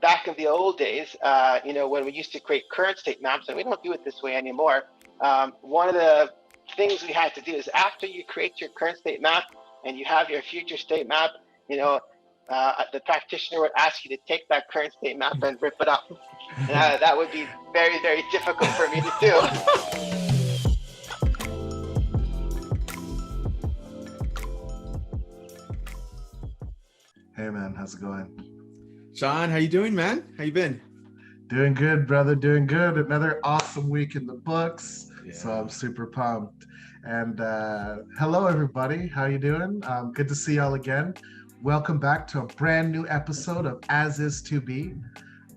back in the old days, when we used to create current state maps, and we don't do it this way anymore. One of the things we had to do is after you create your current state map and you have your future state map, the practitioner would ask you to take that current state map and rip it up. And that would be very, very difficult for me to do. Hey man, how's it going? Sean, how you doing, man? How you been? Doing good, brother, doing good. Another awesome week in the books. Yeah. So I'm super pumped. And hello everybody, how you doing? Good to see y'all again. Welcome back to a brand new episode of As Is To Be.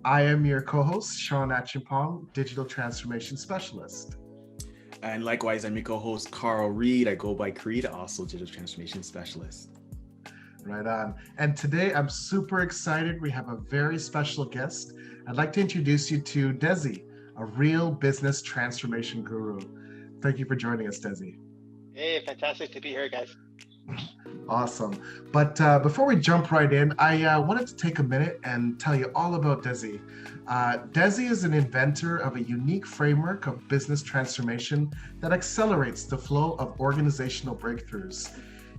I am your co-host, Sean Achimpong, Digital Transformation Specialist. And likewise, I'm your co-host, Carl Reed. I go by Creed, also Digital Transformation Specialist. Right on. And today I'm super excited. We have a very special guest. I'd like to introduce you to Desi, a real business transformation guru. Thank you for joining us, Desi. Hey, fantastic to be here, guys. Awesome. But before we jump right in, I wanted to take a minute and tell you all about Desi. Desi is an inventor of a unique framework of business transformation that accelerates the flow of organizational breakthroughs.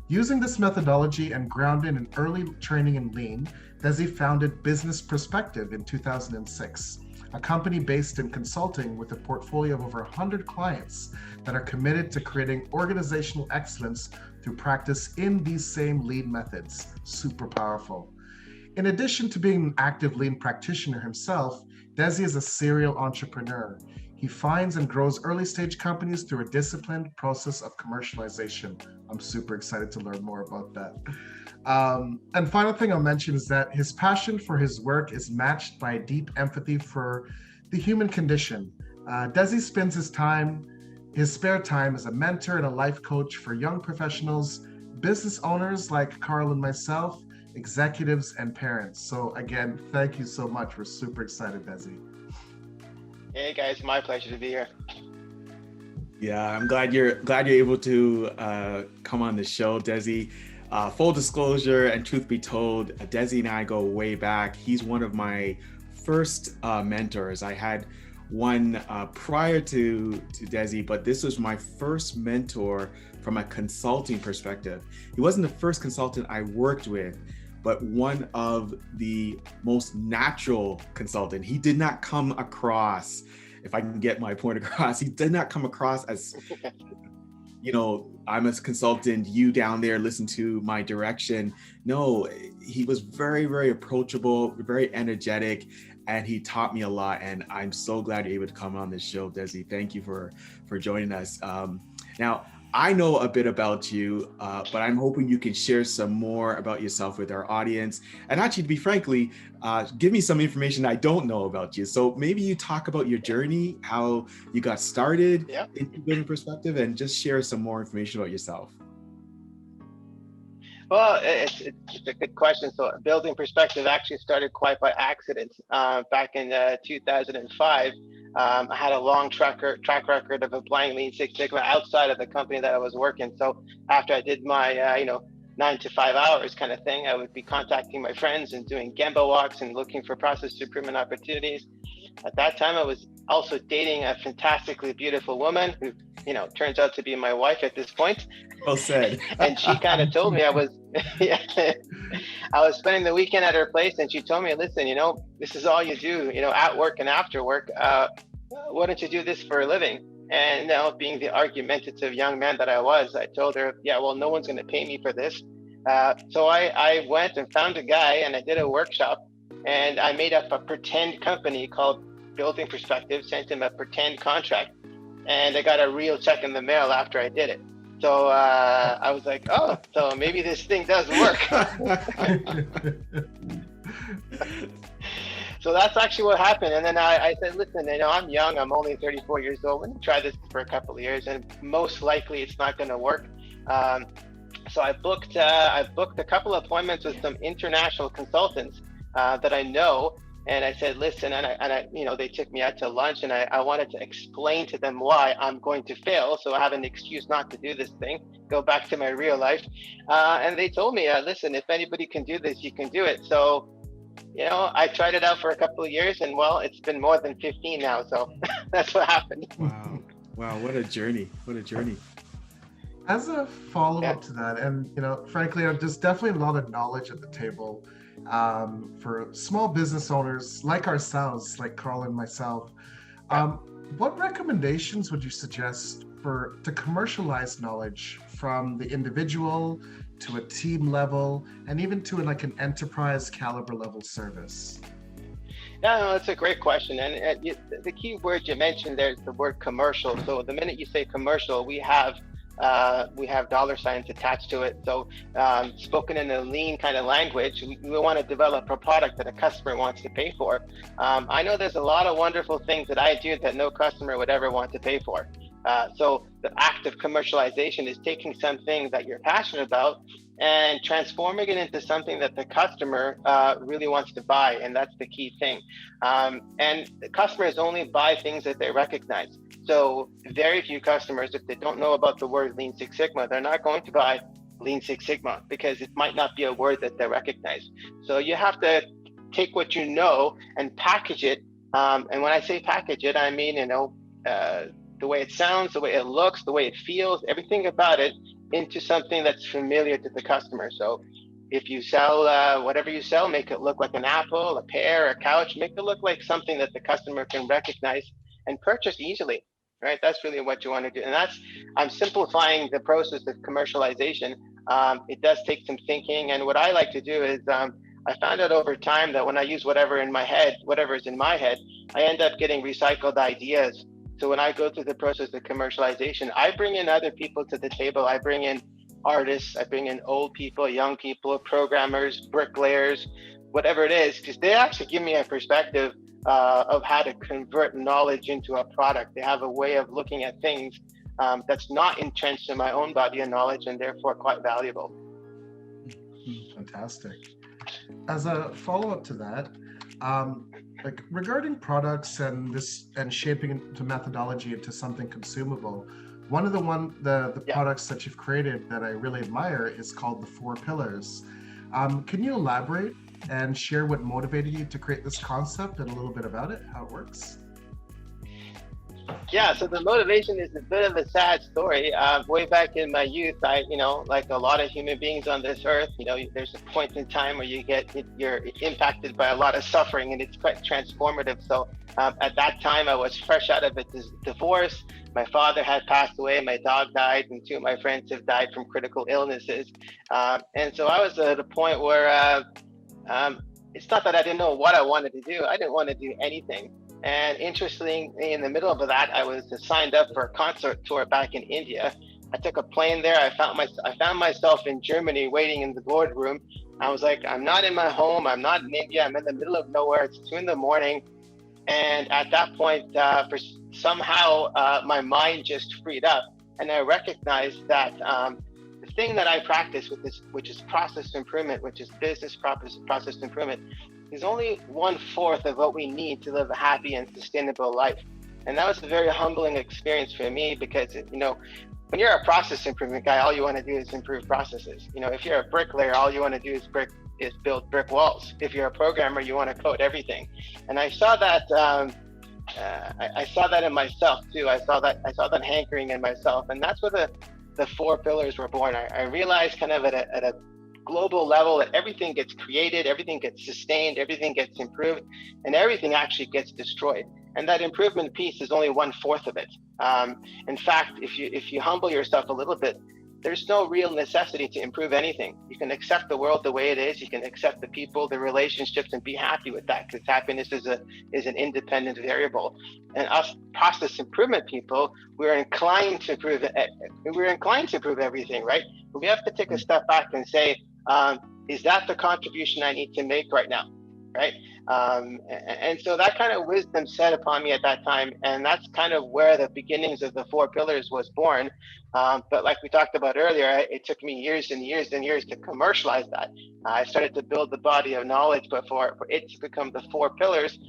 Using this methodology and grounded in early training in Lean, Desi founded Business Perspective in 2006, a company based in consulting with a portfolio of over 100 clients that are committed to creating organizational excellence through practice in these same Lean methods. Super powerful. In addition to being an active Lean practitioner himself, Desi is a serial entrepreneur. He finds and grows early stage companies through a disciplined process of commercialization. I'm super excited to learn more about that. And final thing I'll mention is that his passion for his work is matched by a deep empathy for the human condition. Desi spends his spare time as a mentor and a life coach for young professionals, business owners like Carl and myself, executives and parents. So again, thank you so much. We're super excited, Desi. Hey guys, my pleasure to be here. Yeah, I'm glad you're able to come on the show, Desi. Full disclosure and truth be told, Desi and I go way back. He's one of my first mentors. I had one prior to Desi, but this was my first mentor from a consulting perspective. He wasn't the first consultant I worked with, but one of the most natural consultant. He did not come across, if I can get my point across, he did not come across as, I'm a consultant, you down there listen to my direction. No, he was very, very approachable, very energetic, and he taught me a lot. And I'm so glad you're able to come on this show, Desi. Thank you for joining us. Now, I know a bit about you, but I'm hoping you can share some more about yourself with our audience. And actually, to be frankly, give me some information I don't know about you. So maybe you talk about your journey, how you got started in building perspective, and just share some more information about yourself. Well, it's a good question. So building perspective actually started quite by accident. Back in 2005, I had a long track record of applying Lean Six Sigma outside of the company that I was working. So after I did my 9 to 5 hours kind of thing, I would be contacting my friends and doing Gemba walks and looking for process improvement opportunities. At that time, I was also dating a fantastically beautiful woman who, turns out to be my wife at this point. Well said. And she kind of told me I was spending the weekend at her place, and she told me, listen, this is all you do, at work and after work. Why don't you do this for a living? And being the argumentative young man that I was, I told her, well, no one's going to pay me for this. So I went and found a guy, and I did a workshop, and I made up a pretend company called Building Perspective, sent him a pretend contract, and I got a real check in the mail after I did it. So I was like, oh, so maybe this thing does work. So that's actually what happened. And then I said, listen, I'm young, I'm only 34 years old. Let me try this for a couple of years, and most likely it's not going to work. So I booked a couple of appointments with some international consultants that I know. And I said, listen, and I they took me out to lunch, and I wanted to explain to them why I'm going to fail. So I have an excuse not to do this thing, go back to my real life. And they told me, listen, if anybody can do this, you can do it. So I tried it out for a couple of years, and well, it's been more than 15 now. So that's what happened. Wow. Wow. What a journey. What a journey. As a follow-up Yeah. to that, and frankly, there's definitely a lot of knowledge at the table for small business owners like ourselves, like Carl and myself. Yeah. What recommendations would you suggest to commercialize knowledge from the individual to a team level, and even to like an enterprise caliber level service? Yeah, no, that's a great question. And the key word you mentioned there is the word commercial. So the minute you say commercial, we have dollar signs attached to it. So spoken in a lean kind of language, we want to develop a product that a customer wants to pay for. I know there's a lot of wonderful things that I do that no customer would ever want to pay for. So the act of commercialization is taking something that you're passionate about and transforming it into something that the customer really wants to buy. And that's the key thing. And the customers only buy things that they recognize. So very few customers, if they don't know about the word Lean Six Sigma, they're not going to buy Lean Six Sigma because it might not be a word that they recognize. So you have to take what you know and package it. And when I say package it, I mean, the way it sounds, the way it looks, the way it feels, everything about it into something that's familiar to the customer. So if you sell whatever you sell, make it look like an apple, a pear, a couch, make it look like something that the customer can recognize and purchase easily, right? That's really what you want to do. And I'm simplifying the process of commercialization. It does take some thinking. And what I like to do is I found out over time that when I use whatever is in my head, I end up getting recycled ideas. So when I go through the process of commercialization, I bring in other people to the table. I bring in artists, I bring in old people, young people, programmers, bricklayers, whatever it is, because they actually give me a perspective of how to convert knowledge into a product. They have a way of looking at things that's not entrenched in my own body of knowledge and therefore quite valuable. Fantastic. As a follow-up to that, like regarding products and shaping into methodology into something consumable, one of the products that you've created that I really admire is called the 4 Pillars. Can you elaborate and share what motivated you to create this concept and a little bit about it, how it works? Yeah, so the motivation is a bit of a sad story. Way back in my youth, like a lot of human beings on this earth, there's a point in time where you're impacted by a lot of suffering, and it's quite transformative. So at that time, I was fresh out of a divorce. My father had passed away, my dog died, and 2 of my friends have died from critical illnesses. And so I was at a point where it's not that I didn't know what I wanted to do. I didn't want to do anything. And interestingly, in the middle of that, I was signed up for a concert tour back in India. I took a plane there. I found myself in Germany waiting in the boardroom. I was like, I'm not in my home. I'm not in India. I'm in the middle of nowhere. It's 2 a.m. And at that point, somehow my mind just freed up. And I recognized that the thing that I practice with this, which is process improvement, which is business process improvement, is only 1/4 of what we need to live a happy and sustainable life. And that was a very humbling experience for me because, when you're a process improvement guy, all you want to do is improve processes. If you're a bricklayer, all you want to do is build brick walls. If you're a programmer, you want to code everything. And I saw that I saw that in myself too. I saw that hankering in myself, and that's where the 4 pillars were born. I realized kind of at a global level that everything gets created, everything gets sustained, everything gets improved, and everything actually gets destroyed. And that improvement piece is only 1/4 of it. In fact, if you humble yourself a little bit, there's no real necessity to improve anything. You can accept the world the way it is. You can accept the people, the relationships, and be happy with that, because happiness is an independent variable. And us process improvement people, we're inclined to improve everything, right? But we have to take a step back and say, is that the contribution I need to make right now, right? And so that kind of wisdom set upon me at that time, and that's kind of where the beginnings of the 4 pillars was born. But like we talked about earlier, it took me years and years and years to commercialize that. I started to build the body of knowledge, but for it to become the 4 pillars,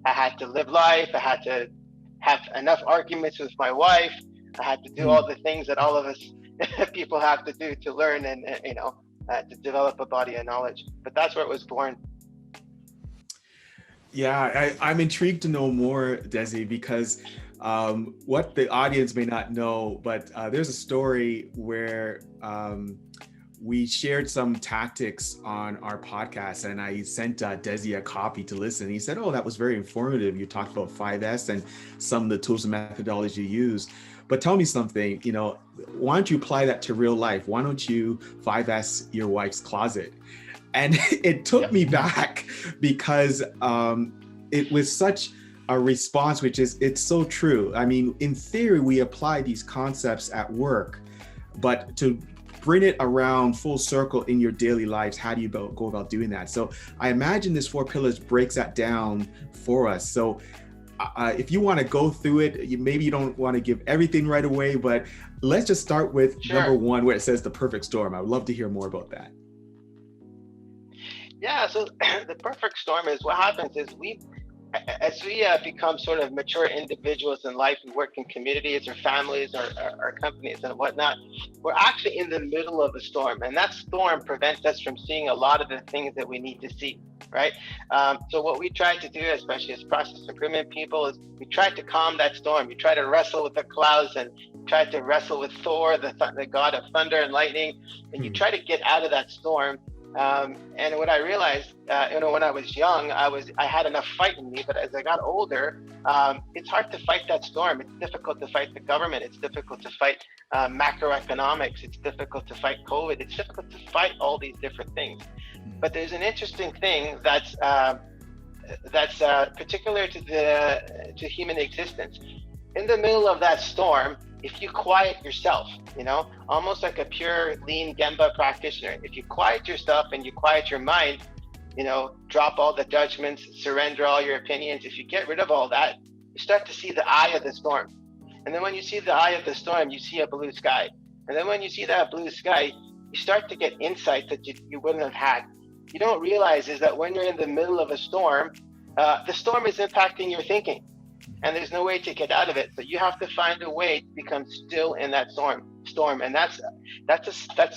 I had to live life. I had to have enough arguments with my wife. I had to do all the things that all of us people have to do to learn and to develop a body of knowledge. But that's where it was born. Yeah, I'm intrigued to know more, Desi, because what the audience may not know, but there's a story where we shared some tactics on our podcast, and I sent Desi a copy to listen. He said, "Oh, that was very informative. You talked about 5S and some of the tools and methodology you use. But tell me something, why don't you apply that to real life? Why don't you 5S your wife's closet?" And it took me back because it was such a response, which is, it's so true. I mean, in theory, we apply these concepts at work, but to bring it around full circle in your daily lives, how do you go about doing that? So I imagine this 4 pillars breaks that down for us. So if you want to go through it, maybe you don't want to give everything right away, but let's just start with number 1, where it says the perfect storm. I would love to hear more about that. Yeah, so the perfect storm is what happens is as we become sort of mature individuals in life, we work in communities or families or companies and whatnot, we're actually in the middle of a storm. And that storm prevents us from seeing a lot of the things that we need to see, right? So what we try to do, especially as process improvement people, is we try to calm that storm. You try to wrestle with the clouds and try to wrestle with Thor, the god of thunder and lightning, and you try to get out of that storm. And what I realized, when I was young, I had enough fight in me, but as I got older, it's hard to fight that storm. It's difficult to fight the government. It's difficult to fight macroeconomics. It's difficult to fight COVID. It's difficult to fight all these different things. But there's an interesting thing that's particular to human existence. In the middle of that storm, if you quiet yourself, almost like a pure lean Gemba practitioner, if you quiet yourself and you quiet your mind, drop all the judgments, surrender all your opinions, if you get rid of all that, you start to see the eye of the storm. And then when you see the eye of the storm, you see a blue sky. And then when you see that blue sky, you start to get insights that you wouldn't have had. You don't realize is that when you're in the middle of a storm, the storm is impacting your thinking. And there's no way to get out of it. So you have to find a way to become still in that storm. And that's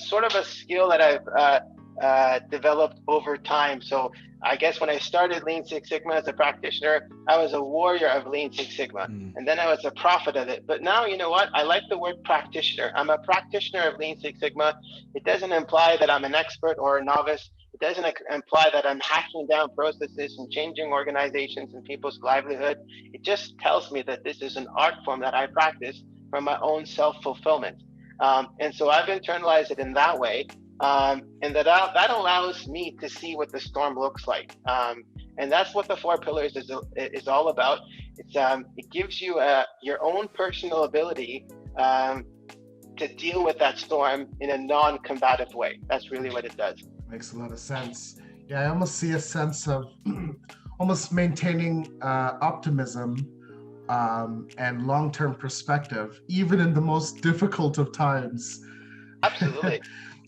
sort of a skill that I've developed over time. So I guess when I started Lean Six Sigma as a practitioner, I was a warrior of Lean Six Sigma. And then I was a prophet of it. But now, you know what? I like the word practitioner. I'm a practitioner of Lean Six Sigma. It doesn't imply that I'm an expert or a novice. It doesn't imply that I'm hacking down processes and changing organizations and people's livelihood. It just tells me that this is an art form that I practice for my own self-fulfillment. And so I've internalized it in that way. And that allows me to see what the storm looks like. And that's what the 4 pillars is all about. It gives you your own personal ability to deal with that storm in a non-combative way. That's really what it does. Makes a lot of sense. Yeah, I almost see a sense of almost maintaining optimism and long-term perspective, even in the most difficult of times. Absolutely.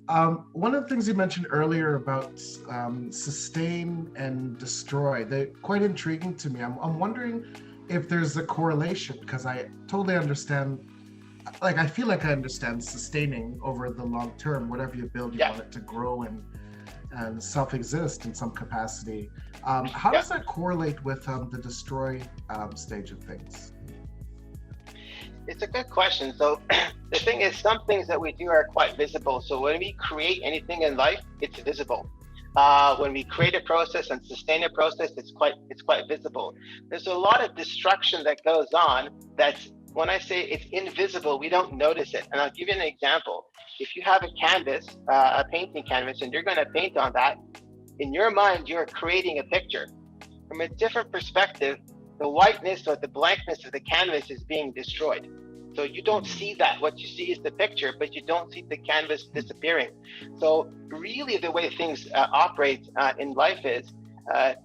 One of the things you mentioned earlier about sustain and destroy, they're quite intriguing to me. I'm wondering if there's a correlation, because I totally understand, I feel like I understand sustaining over the long term. Whatever you build, you want it to grow and self-exist in some capacity. How does that correlate with the destroy stage of things? It's a good question. So the thing is, some things that we do are quite visible. So when we create anything in life, it's visible. When we create a process and sustain a process, it's quite visible. There's a lot of destruction that goes on that's, when I say it's invisible, we don't notice it. And I'll give you an example. If you have a canvas, a painting canvas, and you're going to paint on that, in your mind, you're creating a picture. From a different perspective, the whiteness or the blankness of the canvas is being destroyed. So you don't see that. What you see is the picture, but you don't see the canvas disappearing. So really the way things operate in life is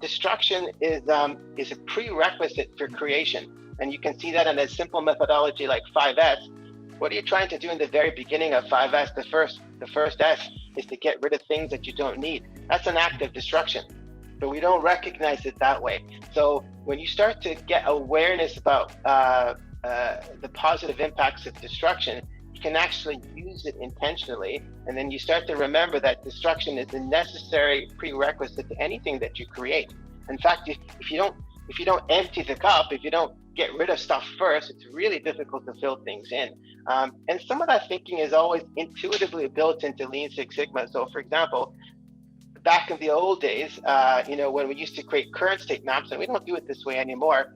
destruction is a prerequisite for creation. And you can see that in a simple methodology like 5S. What are you trying to do in the very beginning of 5S? The first S is to get rid of things that you don't need. That's an act of destruction, but we don't recognize it that way. So when you start to get awareness about the positive impacts of destruction, you can actually use it intentionally. And then you start to remember that destruction is a necessary prerequisite to anything that you create. In fact, if you don't empty the cup, if you don't get rid of stuff first, it's really difficult to fill things in. And some of that thinking is always intuitively built into Lean Six Sigma. So for example, back in the old days, when we used to create current state maps, and we don't do it this way anymore,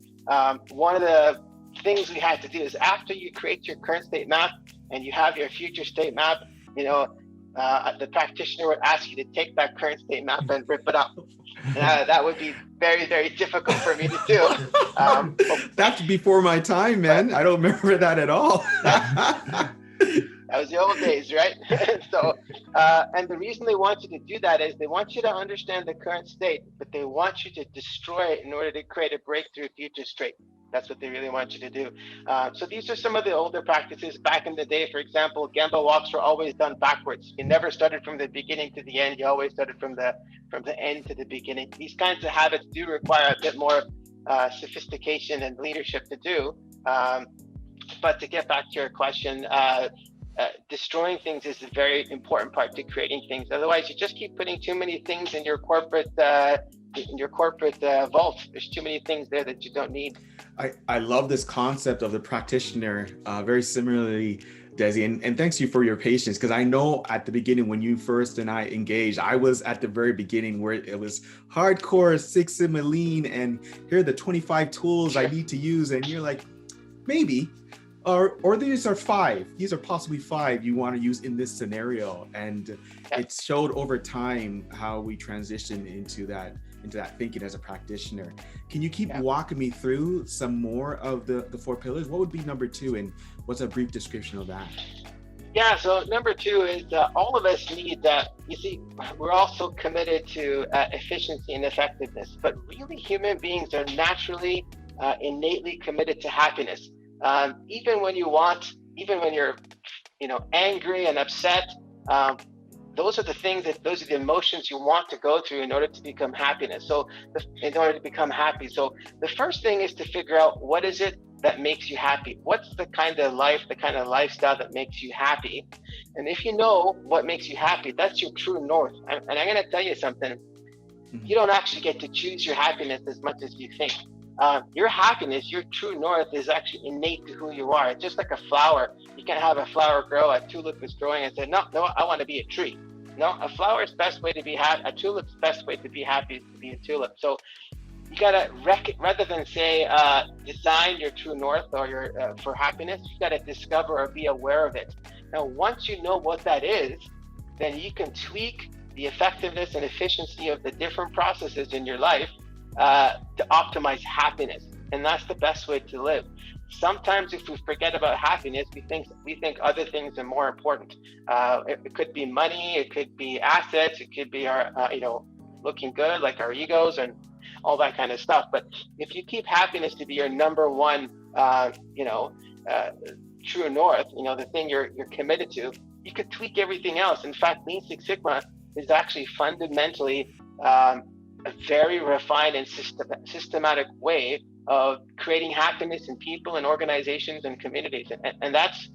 one of the things we had to do is after you create your current state map and you have your future state map, the practitioner would ask you to take that current state map and rip it up. That would be very, very difficult for me to do. That's before my time, man. I don't remember that at all. That was the old days, right? So, and the reason they want you to do that is they want you to understand the current state, but they want you to destroy it in order to create a breakthrough future state. That's what they really want you to do. So these are some of the older practices. Back in the day, for example, Gemba walks were always done backwards. You never started from the beginning to the end. You always started from the end to the beginning. These kinds of habits do require a bit more sophistication and leadership to do. But to get back to your question, destroying things is a very important part to creating things. Otherwise, you just keep putting too many things in your corporate vault. There's too many things there that you don't need. I love this concept of the practitioner. Very similarly, Desi, and thanks you for your patience, because I know at the beginning when you first and I engaged, I was at the very beginning where it was hardcore Six Sigma Lean, and here are the 25 tools I need to use, and you're like, maybe, or these are 5. These are possibly 5 you want to use in this scenario, and it showed over time how we transitioned into that thinking as a practitioner. Can you keep walking me through some more of the 4 pillars? What would be number 2, and what's a brief description of that? Yeah, so number 2 is all of us need you see, we're also committed to efficiency and effectiveness, but really human beings are naturally, innately committed to happiness. Even when you're, angry and upset, those are the emotions you want to go through in order to become happiness. So in order to become happy. So the first thing is to figure out what is it that makes you happy? What's the kind of life, the kind of lifestyle that makes you happy? And if you know what makes you happy, that's your true north. And I'm going to tell you something. You don't actually get to choose your happiness as much as you think. Your happiness, your true north is actually innate to who you are. It's just like a flower. You can't have a flower grow, a tulip is growing and say, no, I want to be a tree. No, a flower's best way to be happy, a tulip's best way to be happy is to be a tulip. So you gotta rather than say design your true north or your for happiness, you gotta discover or be aware of it. Now, once you know what that is, then you can tweak the effectiveness and efficiency of the different processes in your life to optimize happiness, and that's the best way to live. Sometimes if we forget about happiness, we think other things are more important. It could be money, it could be assets, it could be our looking good, like our egos and all that kind of stuff. But if you keep happiness to be your number one true north, the thing you're committed to, you could tweak everything else. In fact, Lean Six Sigma is actually fundamentally a very refined and systematic way of creating happiness in people and organizations and communities, and that's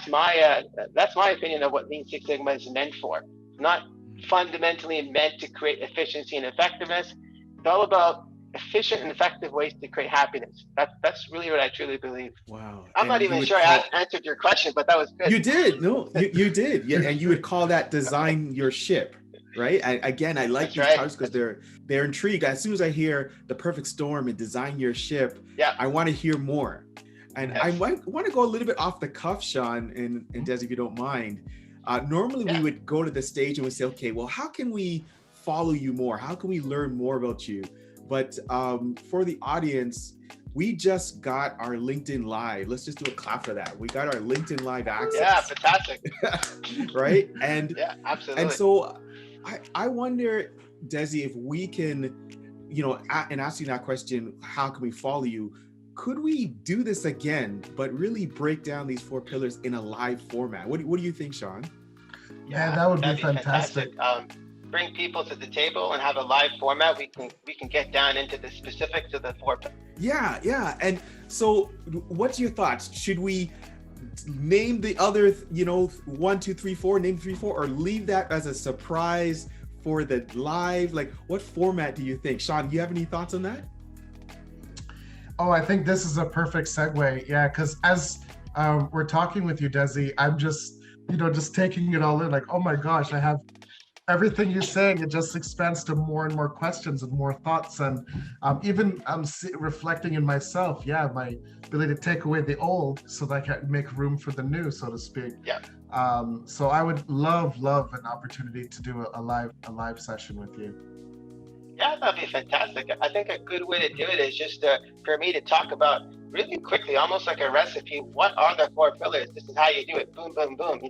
my opinion of what Lean Six Sigma is meant for. Not fundamentally meant to create efficiency and effectiveness. It's all about efficient and effective ways to create happiness. That's really what I truly believe. Wow. I'm not even sure I answered your question, but that was good. You did. No, you did. Yeah, and you would call that design your ship. Right. I like these titles because they're intrigued. As soon as I hear the perfect storm and design your ship, I want to hear more. And I want to go a little bit off the cuff, Sean and Desi, if you don't mind. Normally we would go to the stage and we say, okay, well, how can we follow you more? How can we learn more about you? But for the audience, we just got our LinkedIn Live. Let's just do a clap for that. We got our LinkedIn Live access. Yeah, fantastic. Right? And yeah, absolutely. And so I wonder, Desi, if we can, in asking that question, how can we follow you? Could we do this again, but really break down these 4 pillars in a live format? What do you think, Sean? Yeah, that would be fantastic. Bring people to the table and have a live format. We can get down into the specifics of the 4 pillars. Yeah. And so what's your thoughts? Should we name the other, 1, 2, 3, 4, name 3, 4, or leave that as a surprise for the live? Like, what format do you think? Sean, do you have any thoughts on that? Oh, I think this is a perfect segue. Yeah, because as we're talking with you, Desi, I'm just, just taking it all in. Like, oh my gosh, I have everything you're saying. It just expands to more and more questions and more thoughts. And even I'm reflecting in myself. Yeah, my ability to take away the old so that I can make room for the new, so to speak. Yeah. So I would love an opportunity to do a live session with you. Yeah, that'd be fantastic. I think a good way to do it is just for me to talk about really quickly, almost like a recipe. What are the 4 pillars? This is how you do it. Boom, boom, boom.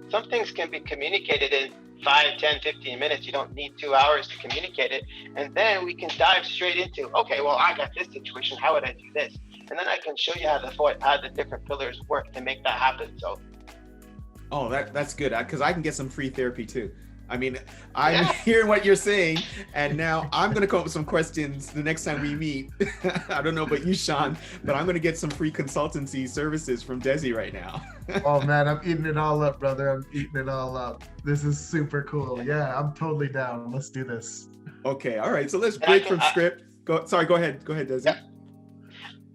Some things can be communicated in 5, 10, 15 minutes. You don't need 2 hours to communicate it. And then we can dive straight into, okay, well, I got this situation. How would I do this? And then I can show you how the different pillars work to make that happen. So. Oh, that's good, because I can get some free therapy too. I mean, I'm hearing what you're saying, and now I'm going to come up with some questions the next time we meet. I don't know about you, Sean, but I'm going to get some free consultancy services from Desi right now. Oh man, I'm eating it all up, brother. I'm eating it all up. This is super cool. Yeah, I'm totally down. Let's do this. Okay, all right. So let's break from script. Go ahead, Desi. Yeah.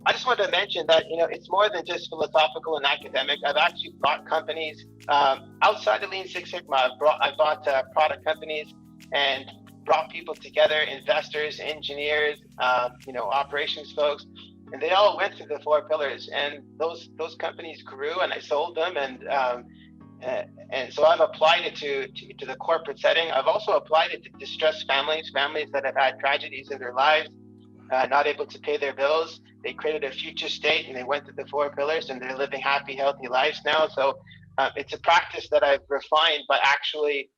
I just wanted to mention that, it's more than just philosophical and academic. I've actually bought companies outside of Lean Six Sigma. I bought product companies and brought people together, investors, engineers, operations folks, and they all went through the 4 pillars. And those companies grew, and I sold them. And so I've applied it to the corporate setting. I've also applied it to distressed families that have had tragedies in their lives, not able to pay their bills. They created a future state, and they went through the 4 pillars, and they're living happy, healthy lives now. So it's a practice that I've refined by actually,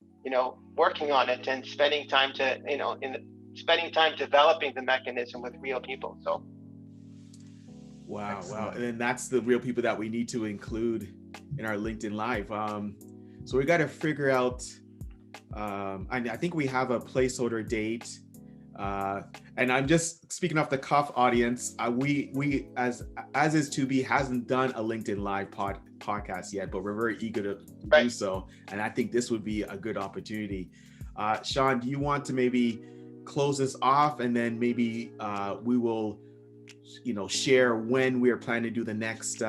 working on it and spending time developing the mechanism with real people. So. Wow. And then that's the real people that we need to include in our LinkedIn Live. So we got to figure out, I think we have a placeholder date. And I'm just speaking off the cuff, audience. We as is to be hasn't done a LinkedIn Live podcast yet, but we're very eager to do so. And I think this would be a good opportunity. Sean, do you want to maybe close this off, and then maybe we will, share when we are planning to do the next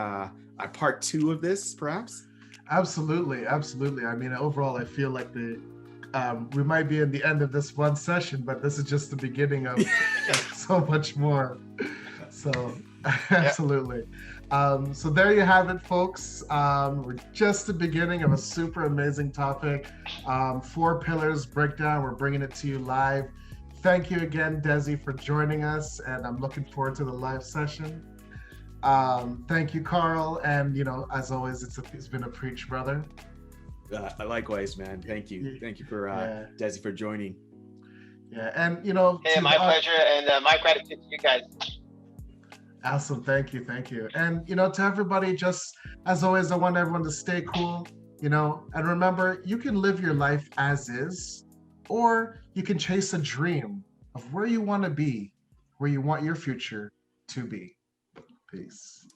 part 2 of this, perhaps? Absolutely. I mean, overall, I feel like we might be in the end of this one session, but this is just the beginning of so much more. So absolutely. So there you have it, folks. We're just the beginning of a super amazing topic. 4 pillars breakdown. We're bringing it to you live. Thank you again, Desi, for joining us, and I'm looking forward to the live session. Thank you, Carl, and as always, it's been a preach, brother. Likewise, man. Thank you for Desi for joining. Yeah, and hey, my pleasure, and my gratitude to you guys. Awesome. Thank you. And to everybody, just as always, I want everyone to stay cool, and remember, you can live your life as is, or you can chase a dream of where you want to be, where you want your future to be. Peace.